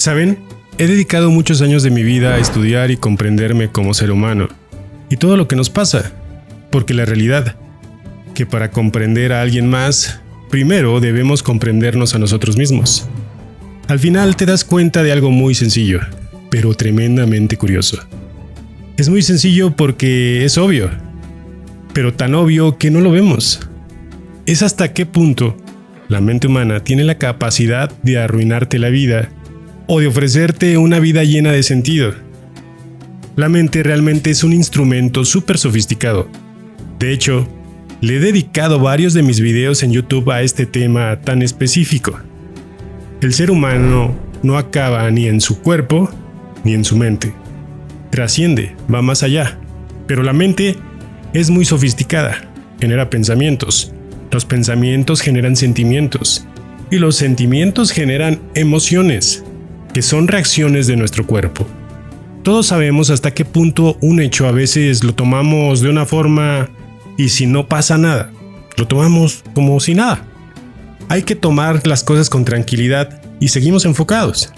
¿Saben? He dedicado muchos años de mi vida a estudiar y comprenderme como ser humano y todo lo que nos pasa, porque la realidad, que para comprender a alguien más, primero debemos comprendernos a nosotros mismos. Al final te das cuenta de algo muy sencillo, pero tremendamente curioso. Es muy sencillo porque es obvio, pero tan obvio que no lo vemos. Es hasta qué punto la mente humana tiene la capacidad de arruinarte la vida o de ofrecerte una vida llena de sentido. La mente realmente es un instrumento súper sofisticado. De hecho, le he dedicado varios de mis videos en YouTube a este tema tan específico. El ser humano no acaba ni en su cuerpo ni en su mente. Trasciende, va más allá. Pero la mente es muy sofisticada, genera pensamientos. Los pensamientos generan sentimientos. Y los sentimientos generan emociones, que son reacciones de nuestro cuerpo. Todos sabemos hasta qué punto un hecho a veces lo tomamos de una forma y si no pasa nada, lo tomamos como si nada. Hay que tomar las cosas con tranquilidad y seguimos enfocados.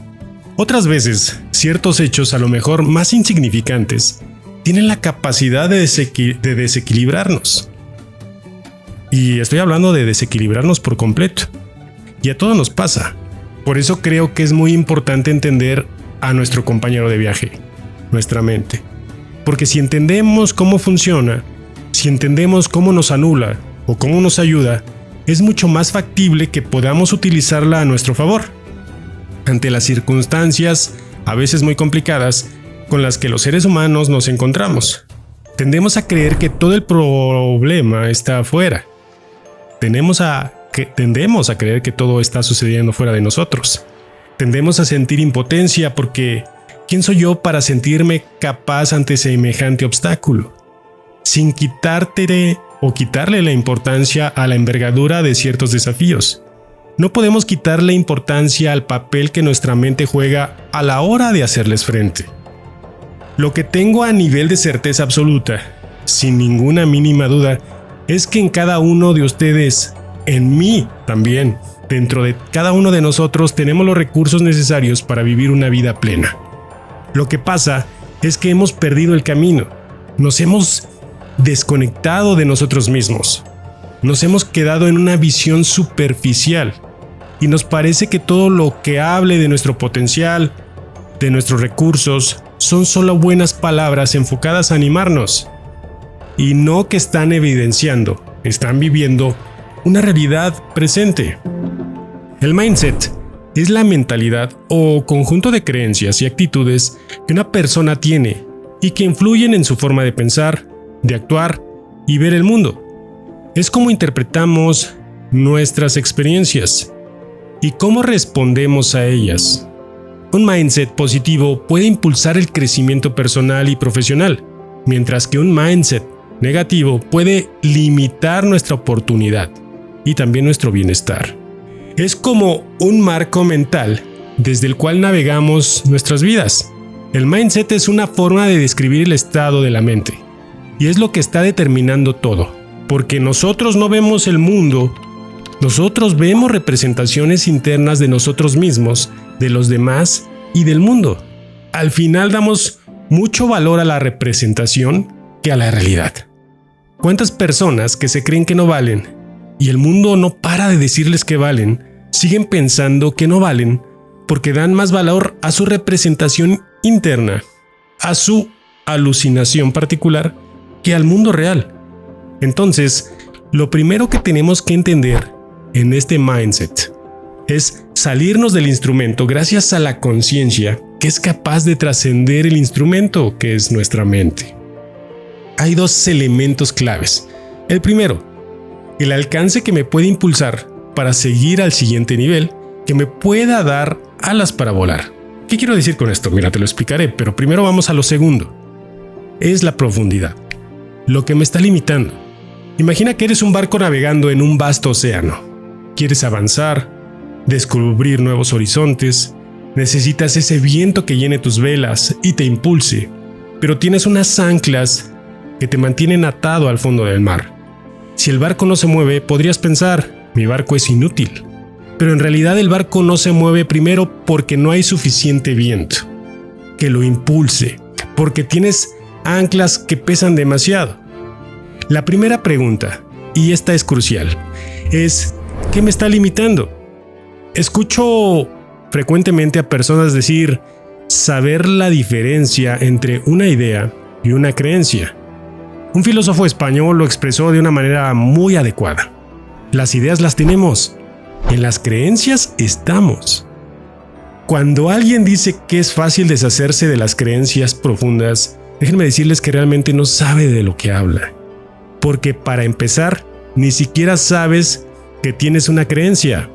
Otras veces, ciertos hechos a lo mejor más insignificantes tienen la capacidad de desequilibrarnos. Y estoy hablando de desequilibrarnos por completo. Y a todos nos pasa. Por eso creo que es muy importante entender a nuestro compañero de viaje, nuestra mente. Porque si entendemos cómo funciona, si entendemos cómo nos anula o cómo nos ayuda, es mucho más factible que podamos utilizarla a nuestro favor. Ante las circunstancias, a veces muy complicadas, con las que los seres humanos nos encontramos. Tendemos a creer que todo el problema está afuera. Tendemos a creer que todo está sucediendo fuera de nosotros. Tendemos a sentir impotencia porque ¿quién soy yo para sentirme capaz ante semejante obstáculo? Sin quitarle la importancia a la envergadura de ciertos desafíos. No podemos quitarle importancia al papel que nuestra mente juega a la hora de hacerles frente. Lo que tengo a nivel de certeza absoluta, sin ninguna mínima duda, es que en cada uno de ustedes, en mí también, dentro de cada uno de nosotros tenemos los recursos necesarios para vivir una vida plena. Lo que pasa es que hemos perdido el camino, nos hemos desconectado de nosotros mismos, nos hemos quedado en una visión superficial y nos parece que todo lo que hable de nuestro potencial, de nuestros recursos, son solo buenas palabras enfocadas a animarnos y no que están evidenciando, están viviendo una realidad presente. El mindset es la mentalidad o conjunto de creencias y actitudes que una persona tiene y que influyen en su forma de pensar, de actuar y ver el mundo. Es cómo interpretamos nuestras experiencias y cómo respondemos a ellas. Un mindset positivo puede impulsar el crecimiento personal y profesional, mientras que un mindset negativo puede limitar nuestra oportunidad y también nuestro bienestar. Es como un marco mental desde el cual navegamos nuestras vidas. El mindset es una forma de describir el estado de la mente y es lo que está determinando todo, porque nosotros no vemos el mundo, nosotros vemos representaciones internas de nosotros mismos, de los demás y del mundo. Al final damos mucho valor a la representación que a la realidad. ¿Cuántas personas que se creen que no valen y el mundo no para de decirles que valen, siguen pensando que no valen porque dan más valor a su representación interna, a su alucinación particular, que al mundo real? Entonces, lo primero que tenemos que entender en este mindset es salirnos del instrumento gracias a la conciencia que es capaz de trascender el instrumento que es nuestra mente. Hay dos elementos claves. El primero, el alcance que me puede impulsar para seguir al siguiente nivel, que me pueda dar alas para volar. ¿Qué quiero decir con esto? Mira, te lo explicaré, pero primero vamos a lo segundo. Es la profundidad, lo que me está limitando. Imagina que eres un barco navegando en un vasto océano. Quieres avanzar, descubrir nuevos horizontes, necesitas ese viento que llene tus velas y te impulse, pero tienes unas anclas que te mantienen atado al fondo del mar. Si el barco no se mueve, podrías pensar, mi barco es inútil. Pero en realidad el barco no se mueve primero porque no hay suficiente viento que lo impulse, porque tienes anclas que pesan demasiado. La primera pregunta, y esta es crucial, es ¿qué me está limitando? Escucho frecuentemente a personas decir saber la diferencia entre una idea y una creencia. Un filósofo español lo expresó de una manera muy adecuada. Las ideas las tenemos, en las creencias estamos. Cuando alguien dice que es fácil deshacerse de las creencias profundas, déjenme decirles que realmente no sabe de lo que habla. Porque para empezar, ni siquiera sabes que tienes una creencia.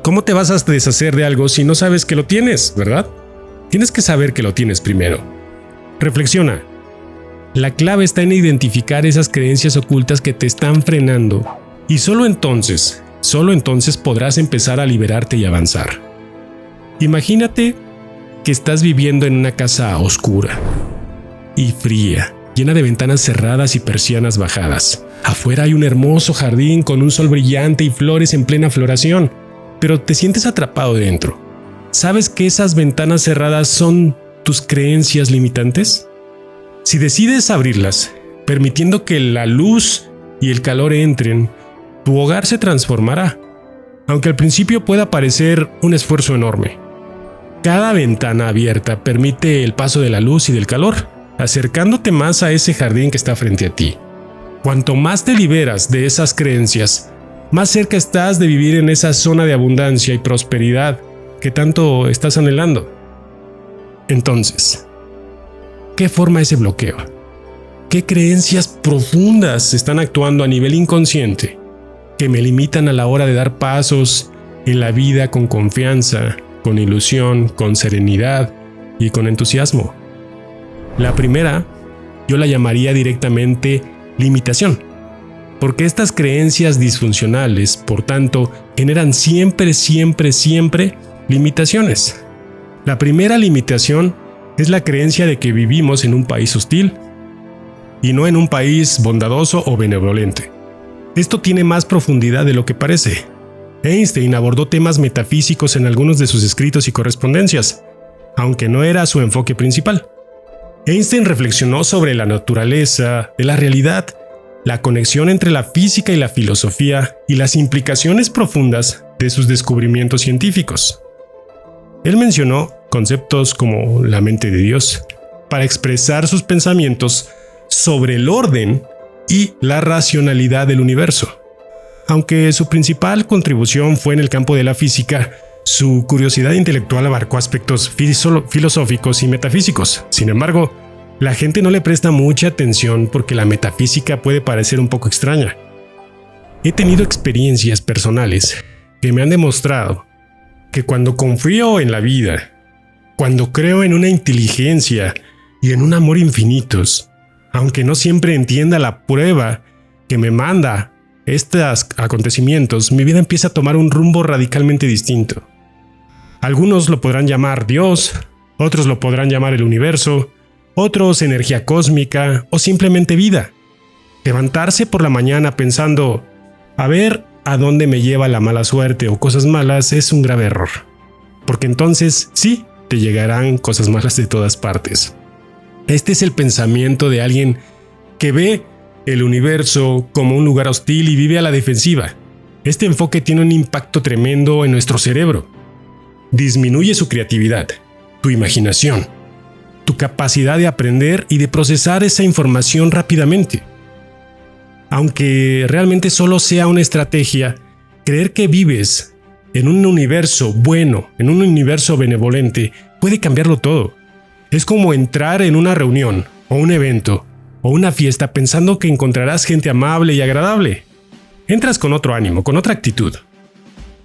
¿Cómo te vas a deshacer de algo si no sabes que lo tienes, verdad? Tienes que saber que lo tienes primero. Reflexiona. La clave está en identificar esas creencias ocultas que te están frenando y solo entonces podrás empezar a liberarte y avanzar. Imagínate que estás viviendo en una casa oscura y fría, llena de ventanas cerradas y persianas bajadas. Afuera hay un hermoso jardín con un sol brillante y flores en plena floración, pero te sientes atrapado dentro. ¿Sabes que esas ventanas cerradas son tus creencias limitantes? Si decides abrirlas, permitiendo que la luz y el calor entren, tu hogar se transformará, aunque al principio pueda parecer un esfuerzo enorme. Cada ventana abierta permite el paso de la luz y del calor, acercándote más a ese jardín que está frente a ti. Cuanto más te liberas de esas creencias, más cerca estás de vivir en esa zona de abundancia y prosperidad que tanto estás anhelando. Entonces, ¿qué forma ese bloqueo? ¿Qué creencias profundas están actuando a nivel inconsciente que me limitan a la hora de dar pasos en la vida con confianza, con ilusión, con serenidad y con entusiasmo? La primera, yo la llamaría directamente limitación, porque estas creencias disfuncionales, por tanto, generan siempre limitaciones. La primera limitación es la creencia de que vivimos en un país hostil y no en un país bondadoso o benevolente. Esto tiene más profundidad de lo que parece. Einstein abordó temas metafísicos en algunos de sus escritos y correspondencias, aunque no era su enfoque principal. Einstein reflexionó sobre la naturaleza de la realidad, la conexión entre la física y la filosofía y las implicaciones profundas de sus descubrimientos científicos. Él mencionó conceptos como la mente de Dios para expresar sus pensamientos sobre el orden y la racionalidad del universo. Aunque su principal contribución fue en el campo de la física, su curiosidad intelectual abarcó aspectos filosóficos y metafísicos. Sin embargo, la gente no le presta mucha atención porque la metafísica puede parecer un poco extraña. He tenido experiencias personales que me han demostrado que cuando confío en la vida, cuando creo en una inteligencia y en un amor infinitos, aunque no siempre entienda la prueba que me manda estos acontecimientos, mi vida empieza a tomar un rumbo radicalmente distinto. Algunos lo podrán llamar Dios, otros lo podrán llamar el universo, otros energía cósmica o simplemente vida. Levantarse por la mañana pensando, a ver a dónde me lleva la mala suerte o cosas malas es un grave error, porque entonces sí, te llegarán cosas malas de todas partes. Este es el pensamiento de alguien que ve el universo como un lugar hostil y vive a la defensiva. Este enfoque tiene un impacto tremendo en nuestro cerebro. Disminuye su creatividad, tu imaginación, tu capacidad de aprender y de procesar esa información rápidamente. Aunque realmente solo sea una estrategia, creer que vives en un universo bueno, en un universo benevolente, puede cambiarlo todo. Es como entrar en una reunión o un evento o una fiesta pensando que encontrarás gente amable y agradable. Entras con otro ánimo, con otra actitud.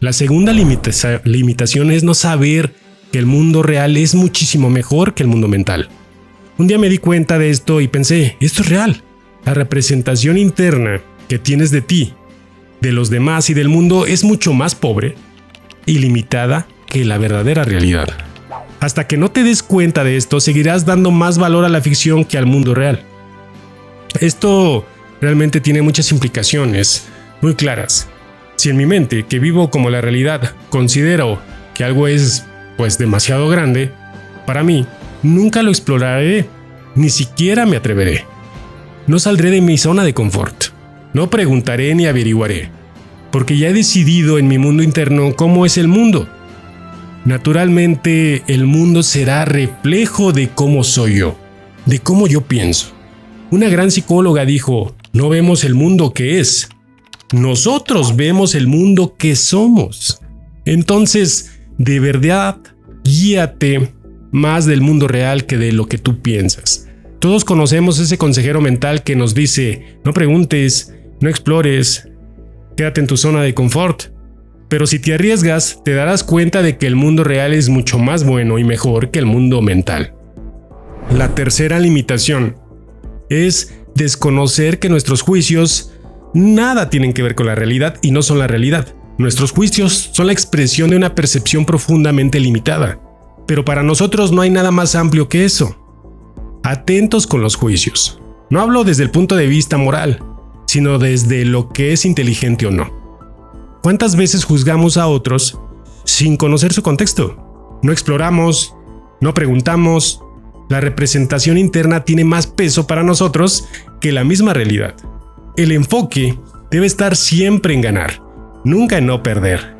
La segunda limitación es no saber que el mundo real es muchísimo mejor que el mundo mental. Un día me di cuenta de esto y pensé, esto es real. La representación interna que tienes de ti, de los demás y del mundo es mucho más pobre y limitada que la verdadera realidad. Hasta que no te des cuenta de esto, seguirás dando más valor a la ficción que al mundo real. Esto realmente tiene muchas implicaciones muy claras. Si en mi mente, que vivo como la realidad, considero que algo es, pues, demasiado grande, para mí, nunca lo exploraré, ni siquiera me atreveré. No saldré de mi zona de confort. No preguntaré ni averiguaré, porque ya he decidido en mi mundo interno cómo es el mundo. Naturalmente, el mundo será reflejo de cómo soy yo, de cómo yo pienso. Una gran psicóloga dijo, no vemos el mundo que es, nosotros vemos el mundo que somos. Entonces, de verdad, guíate más del mundo real que de lo que tú piensas. Todos conocemos ese consejero mental que nos dice, no preguntes, no explores, quédate en tu zona de confort. Pero si te arriesgas, te darás cuenta de que el mundo real es mucho más bueno y mejor que el mundo mental. La tercera limitación es desconocer que nuestros juicios nada tienen que ver con la realidad y no son la realidad. Nuestros juicios son la expresión de una percepción profundamente limitada. Pero para nosotros no hay nada más amplio que eso. Atentos con los juicios. No hablo desde el punto de vista moral, sino desde lo que es inteligente o no. ¿Cuántas veces juzgamos a otros sin conocer su contexto? No exploramos, no preguntamos. La representación interna tiene más peso para nosotros que la misma realidad. El enfoque debe estar siempre en ganar, nunca en no perder.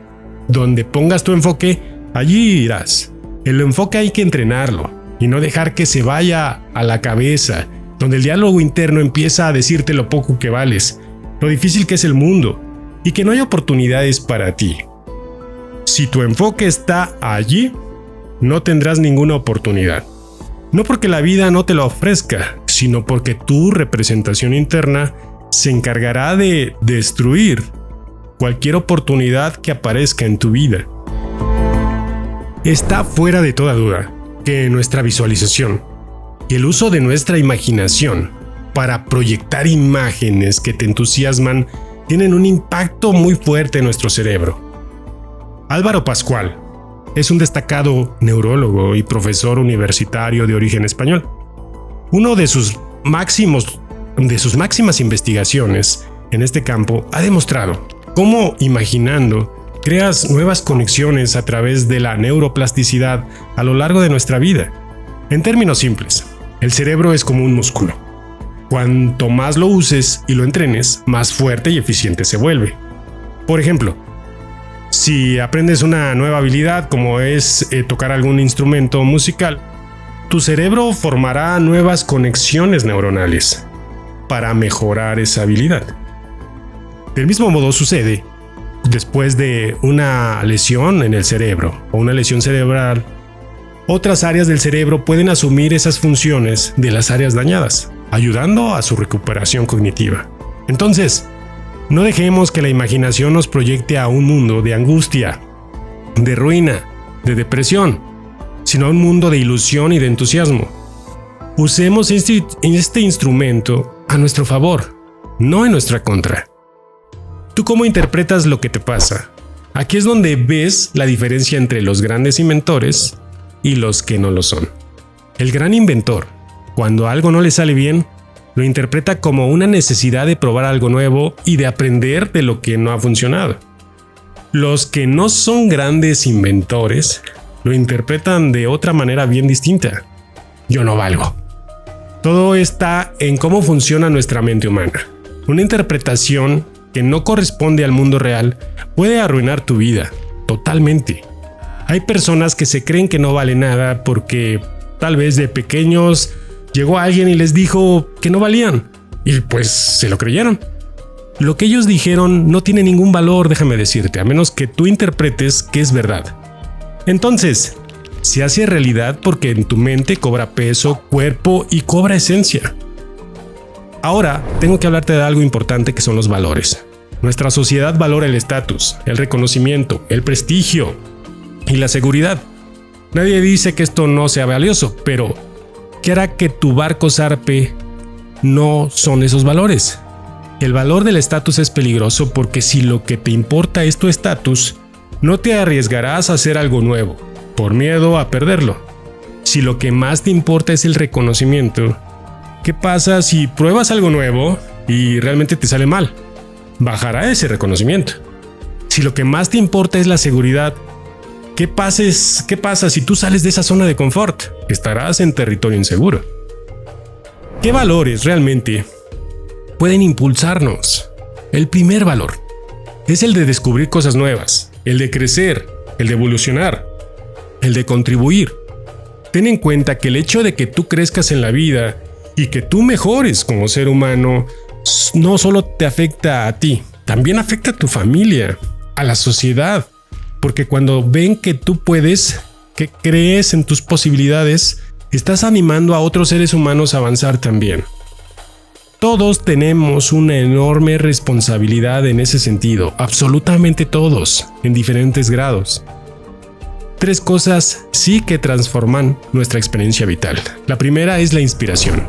Donde pongas tu enfoque, allí irás. El enfoque hay que entrenarlo y no dejar que se vaya a la cabeza, donde el diálogo interno empieza a decirte lo poco que vales, lo difícil que es el mundo y que no hay oportunidades para ti. Si tu enfoque está allí, no tendrás ninguna oportunidad. No porque la vida no te lo ofrezca, sino porque tu representación interna se encargará de destruir cualquier oportunidad que aparezca en tu vida. Está fuera de toda duda que nuestra visualización y el uso de nuestra imaginación para proyectar imágenes que te entusiasman tienen un impacto muy fuerte en nuestro cerebro. Álvaro Pascual es un destacado neurólogo y profesor universitario de origen español. Uno de sus máximas investigaciones en este campo ha demostrado cómo imaginando creas nuevas conexiones a través de la neuroplasticidad a lo largo de nuestra vida. En términos simples, el cerebro es como un músculo. Cuanto más lo uses y lo entrenes, más fuerte y eficiente se vuelve. Por ejemplo, si aprendes una nueva habilidad como es tocar algún instrumento musical, tu cerebro formará nuevas conexiones neuronales para mejorar esa habilidad. Del mismo modo sucede después de una lesión en el cerebro o una lesión cerebral. Otras áreas del cerebro pueden asumir esas funciones de las áreas dañadas, ayudando a su recuperación cognitiva. Entonces, no dejemos que la imaginación nos proyecte a un mundo de angustia, de ruina, de depresión, sino a un mundo de ilusión y de entusiasmo. Usemos este instrumento a nuestro favor, no en nuestra contra. ¿Tú cómo interpretas lo que te pasa? Aquí es donde ves la diferencia entre los grandes inventores y los que no lo son. El gran inventor, cuando algo no le sale bien, lo interpreta como una necesidad de probar algo nuevo y de aprender de lo que no ha funcionado. Los que no son grandes inventores lo interpretan de otra manera bien distinta. Yo no valgo. Todo está en cómo funciona nuestra mente humana. Una interpretación que no corresponde al mundo real puede arruinar tu vida totalmente. Hay personas que se creen que no vale nada porque tal vez de pequeños llegó alguien y les dijo que no valían y pues se lo creyeron. Lo que ellos dijeron no tiene ningún valor, déjame decirte, a menos que tú interpretes que es verdad. Entonces, se hace realidad porque en tu mente cobra peso, cuerpo y cobra esencia. Ahora, tengo que hablarte de algo importante que son los valores. Nuestra sociedad valora el estatus, el reconocimiento, el prestigio y la seguridad. Nadie dice que esto no sea valioso, pero ¿qué hará que tu barco zarpe? No son esos valores. El valor del estatus es peligroso porque si lo que te importa es tu estatus, no te arriesgarás a hacer algo nuevo, por miedo a perderlo. Si lo que más te importa es el reconocimiento, ¿qué pasa si pruebas algo nuevo y realmente te sale mal? Bajará ese reconocimiento. Si lo que más te importa es la seguridad, ¿qué pasa si tú sales de esa zona de confort? Estarás en territorio inseguro. ¿Qué valores realmente pueden impulsarnos? El primer valor es el de descubrir cosas nuevas, el de crecer, el de evolucionar, el de contribuir. Ten en cuenta que el hecho de que tú crezcas en la vida y que tú mejores como ser humano no solo te afecta a ti, también afecta a tu familia, a la sociedad, porque cuando ven que tú puedes, que crees en tus posibilidades, estás animando a otros seres humanos a avanzar también. Todos tenemos una enorme responsabilidad en ese sentido, absolutamente todos, en diferentes grados. 3 cosas sí que transforman nuestra experiencia vital. La primera es la inspiración.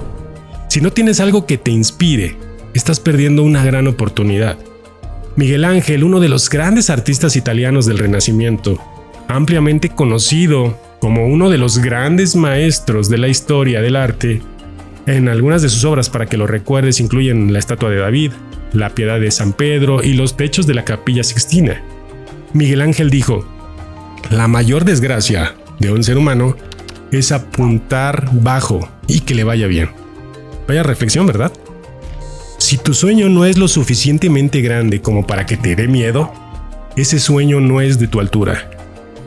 Si no tienes algo que te inspire, estás perdiendo una gran oportunidad. Miguel Ángel, uno de los grandes artistas italianos del Renacimiento, ampliamente conocido como uno de los grandes maestros de la historia del arte, en algunas de sus obras, para que lo recuerdes, incluyen la estatua de David, la Piedad de San Pedro y los techos de la Capilla Sixtina. Miguel Ángel dijo: la mayor desgracia de un ser humano es apuntar bajo y que le vaya bien. Vaya reflexión, ¿verdad? Si tu sueño no es lo suficientemente grande como para que te dé miedo, ese sueño no es de tu altura.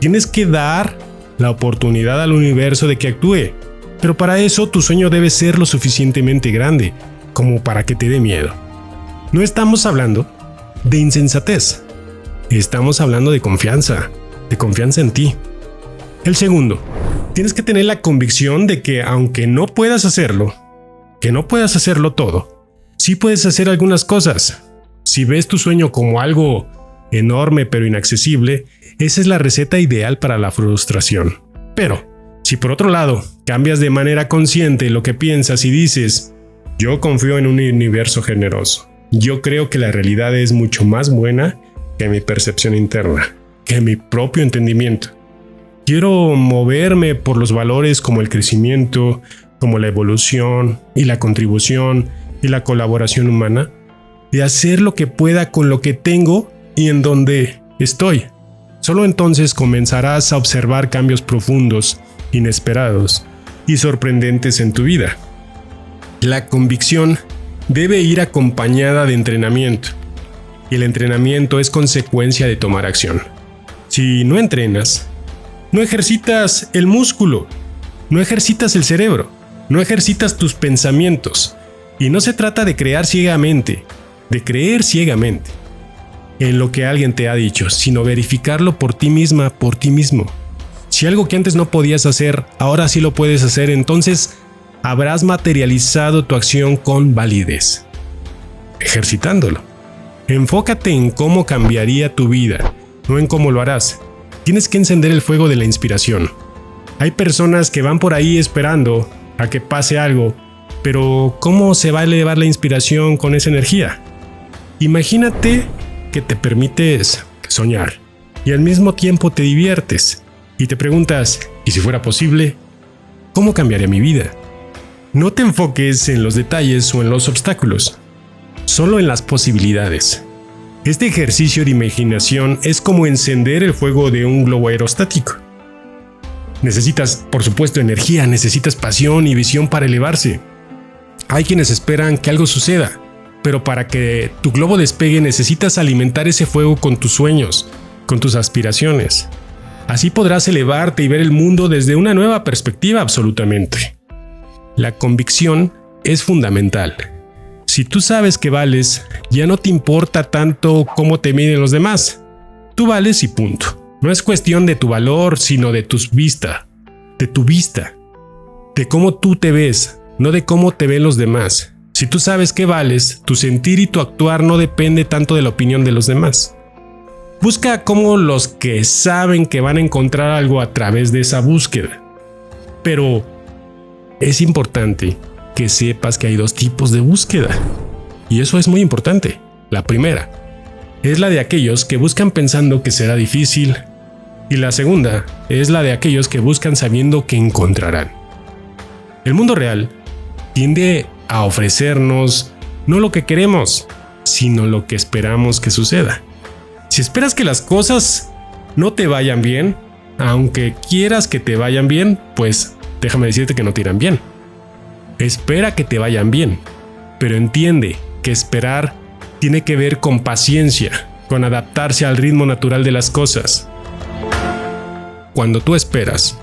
Tienes que dar la oportunidad al universo de que actúe, pero para eso tu sueño debe ser lo suficientemente grande como para que te dé miedo. No estamos hablando de insensatez, estamos hablando de confianza en ti. El segundo, tienes que tener la convicción de que aunque no puedas hacerlo, todo, sí puedes hacer algunas cosas. Si ves tu sueño como algo enorme pero inaccesible, esa es la receta ideal para la frustración. Pero, si por otro lado cambias de manera consciente lo que piensas y dices: yo confío en un universo generoso, yo creo que la realidad es mucho más buena que mi percepción interna, que mi propio entendimiento. Quiero moverme por los valores como el crecimiento, como la evolución y la contribución y la colaboración humana, de hacer lo que pueda con lo que tengo y en donde estoy. Solo entonces comenzarás a observar cambios profundos, inesperados y sorprendentes en tu vida. La convicción debe ir acompañada de entrenamiento, y el entrenamiento es consecuencia de tomar acción. Si no entrenas, no ejercitas el músculo, no ejercitas el cerebro, no ejercitas tus pensamientos. Y no se trata de creer ciegamente en lo que alguien te ha dicho, sino verificarlo por ti misma, por ti mismo. Si algo que antes no podías hacer, ahora sí lo puedes hacer, entonces habrás materializado tu acción con validez. Ejercitándolo. Enfócate en cómo cambiaría tu vida, no en cómo lo harás. Tienes que encender el fuego de la inspiración. Hay personas que van por ahí esperando a que pase algo, pero ¿cómo se va a elevar la inspiración con esa energía? Imagínate que te permites soñar y al mismo tiempo te diviertes y te preguntas: ¿y si fuera posible? ¿Cómo cambiaría mi vida? No te enfoques en los detalles o en los obstáculos, solo en las posibilidades. Este ejercicio de imaginación es como encender el fuego de un globo aerostático. Necesitas, por supuesto, energía, necesitas pasión y visión para elevarse. Hay quienes esperan que algo suceda, pero para que tu globo despegue necesitas alimentar ese fuego con tus sueños, con tus aspiraciones. Así podrás elevarte y ver el mundo desde una nueva perspectiva absolutamente. La convicción es fundamental. Si tú sabes que vales, ya no te importa tanto cómo te miden los demás. Tú vales y punto. No es cuestión de tu valor, sino de tu vista, de cómo tú te ves, no de cómo te ven los demás. Si tú sabes que vales, tu sentir y tu actuar no depende tanto de la opinión de los demás. Busca como los que saben que van a encontrar algo a través de esa búsqueda. Pero es importante que sepas que hay 2 tipos de búsqueda. Y eso es muy importante. La primera es la de aquellos que buscan pensando que será difícil. Y la segunda es la de aquellos que buscan sabiendo que encontrarán. El mundo real tiende a ofrecernos no lo que queremos, sino lo que esperamos que suceda. Si esperas que las cosas no te vayan bien, aunque quieras que te vayan bien, pues déjame decirte que no te irán bien. Espera que te vayan bien, pero entiende que esperar tiene que ver con paciencia, con adaptarse al ritmo natural de las cosas. Cuando tú esperas,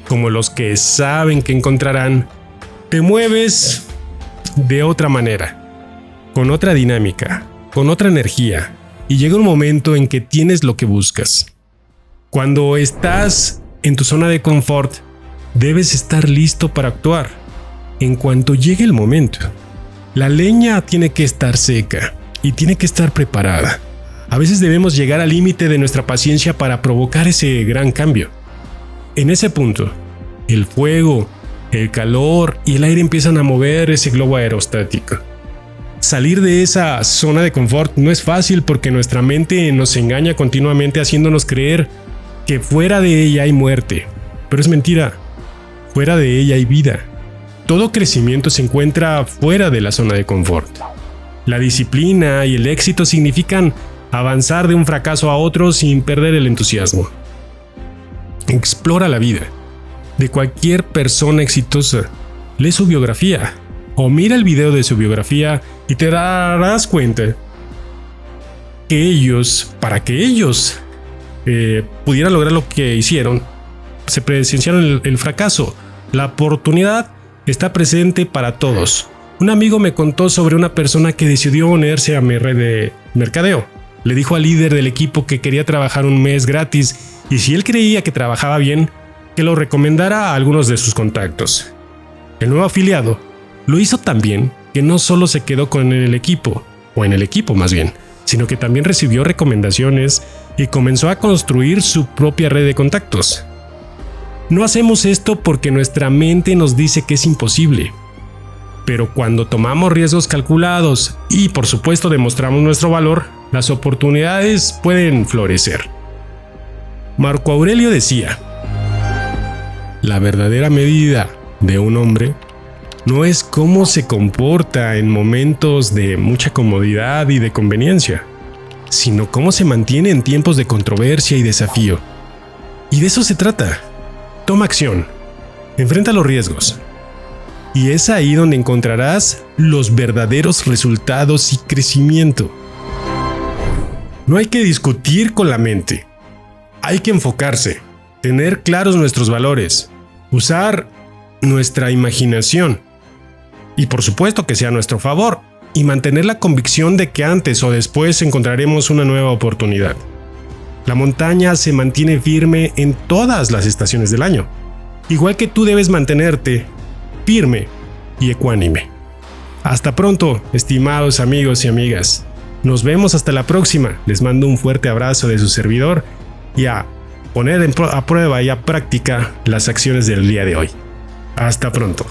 como los que saben que encontrarán, te mueves de otra manera, con otra dinámica, con otra energía, y llega un momento en que tienes lo que buscas. Cuando estás en tu zona de confort, debes estar listo para actuar en cuanto llegue el momento. La leña tiene que estar seca y tiene que estar preparada. A veces debemos llegar al límite de nuestra paciencia para provocar ese gran cambio. En ese punto, el fuego, el calor y el aire empiezan a mover ese globo aerostático. Salir de esa zona de confort no es fácil porque nuestra mente nos engaña continuamente haciéndonos creer que fuera de ella hay muerte. Pero es mentira. Fuera de ella hay vida. Todo crecimiento se encuentra fuera de la zona de confort. La disciplina y el éxito significan avanzar de un fracaso a otro sin perder el entusiasmo. Explora la vida de cualquier persona exitosa. Lee su biografía o mira el video de su biografía y te darás cuenta que para que ellos pudieran lograr lo que hicieron, se presenciaron el fracaso. La oportunidad está presente para todos. Un amigo me contó sobre una persona que decidió unirse a mi red de mercadeo. Le dijo al líder del equipo que quería trabajar un mes gratis y si él creía que trabajaba bien, que lo recomendara a algunos de sus contactos. El nuevo afiliado lo hizo tan bien que no solo se quedó con el equipo, o en el equipo más bien, sino que también recibió recomendaciones y comenzó a construir su propia red de contactos. No hacemos esto porque nuestra mente nos dice que es imposible. Pero cuando tomamos riesgos calculados y por supuesto demostramos nuestro valor, las oportunidades pueden florecer. Marco Aurelio decía: la verdadera medida de un hombre no es cómo se comporta en momentos de mucha comodidad y de conveniencia, sino cómo se mantiene en tiempos de controversia y desafío. Y de eso se trata. Toma acción, enfrenta los riesgos. Y es ahí donde encontrarás los verdaderos resultados y crecimiento. No hay que discutir con la mente. Hay que enfocarse, tener claros nuestros valores, usar nuestra imaginación. Y por supuesto que sea a nuestro favor, y mantener la convicción de que antes o después encontraremos una nueva oportunidad. La montaña se mantiene firme en todas las estaciones del año. Igual que tú debes mantenerte firme y ecuánime. Hasta pronto, estimados amigos y amigas. Nos vemos hasta la próxima. Les mando un fuerte abrazo de su servidor y a poner a prueba y a práctica las acciones del día de hoy. Hasta pronto.